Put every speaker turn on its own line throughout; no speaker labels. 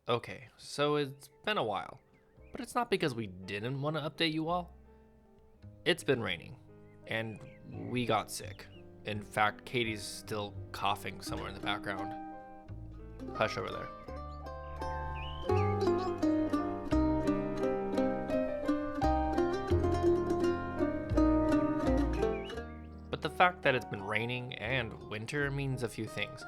Okay, so it's been a while, but it's not because we didn't want to update you all. It's been raining, and we got sick. In fact, Katie's still coughing somewhere in the background. Hush over there. But the fact that it's been raining and winter means a few things.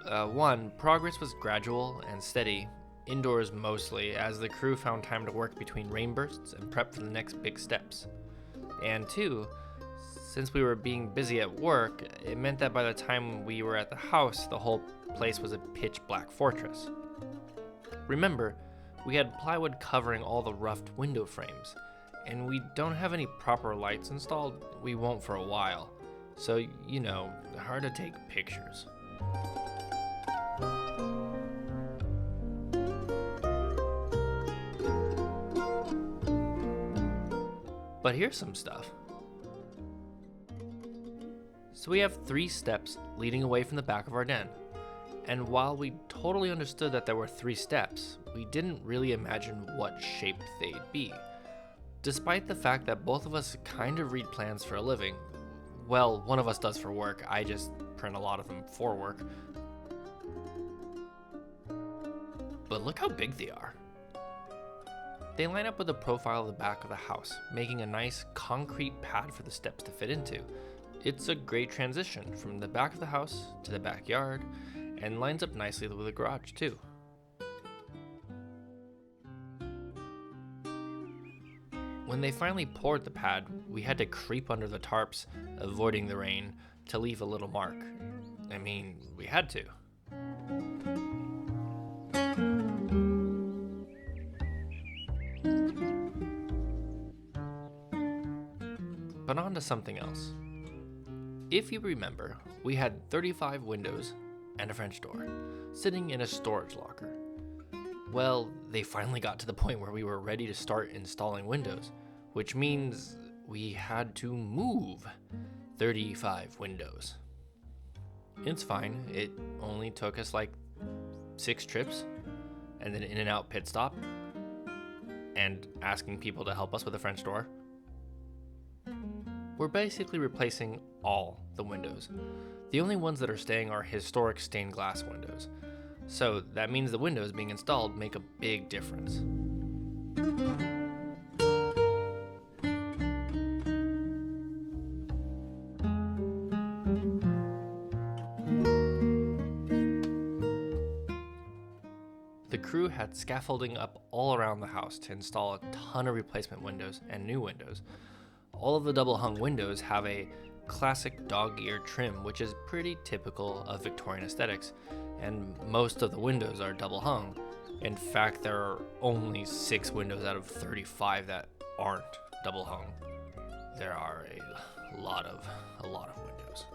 One, progress was gradual and steady, indoors mostly, as the crew found time to work between rainbursts and prep for the next big steps. And two, since we were being busy at work, it meant that by the time we were at the house, the whole place was a pitch black fortress. Remember, we had plywood covering all the roughed window frames, and we don't have any proper lights installed. We won't for a while, so, hard to take pictures. But here's some stuff. So we have 3 steps leading away from the back of our den. And while we totally understood that there were 3 steps, we didn't really imagine what shape they'd be. Despite the fact that both of us kind of read plans for a living. Well, one of us does for work, I just print a lot of them for work. But look how big they are. They line up with the profile of the back of the house, making a nice concrete pad for the steps to fit into. It's a great transition from the back of the house to the backyard, and lines up nicely with the garage too. When they finally poured the pad, we had to creep under the tarps, avoiding the rain, to leave a little mark. I mean, we had to. But on to something else. If you remember, we had 35 windows and a French door, sitting in a storage locker. Well, they finally got to the point where we were ready to start installing windows, which means we had to move 35 windows. It's fine, it only took us like 6 trips, and then in and out pit stop, and asking people to help us with the French door. We're basically replacing all the windows. The only ones that are staying are historic stained glass windows. So that means the windows being installed make a big difference. The crew had scaffolding up all around the house to install a ton of replacement windows and new windows. All of the double hung windows have a classic dog-ear trim, which is pretty typical of Victorian aesthetics, and most of the windows are double hung. In fact, there are only 6 windows out of 35 that aren't double hung. There are a lot of windows.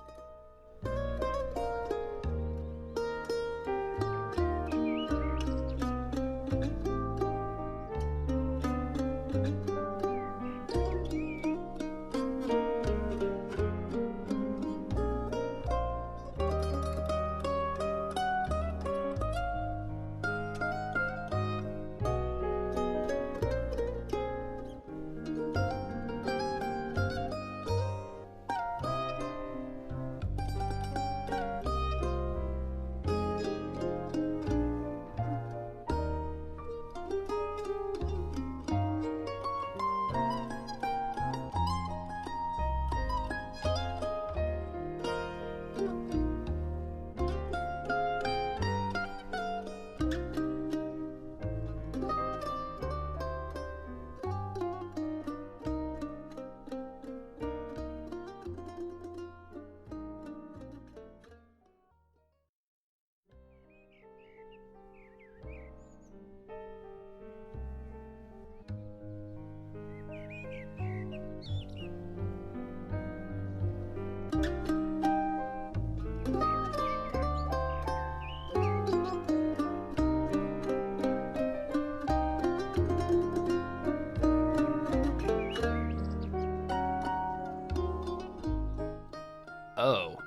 Oh,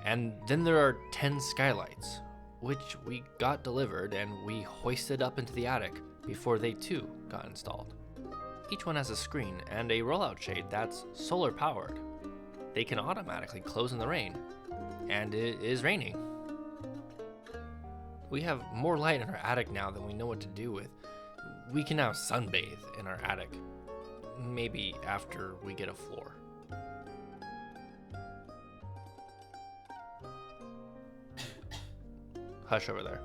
and then there are 10 skylights, which we got delivered and we hoisted up into the attic before they too got installed. Each one has a screen and a rollout shade that's solar powered. They can automatically close in the rain, and it is raining. We have more light in our attic now than we know what to do with. We can now sunbathe in our attic, maybe after we get a floor. Hush over there.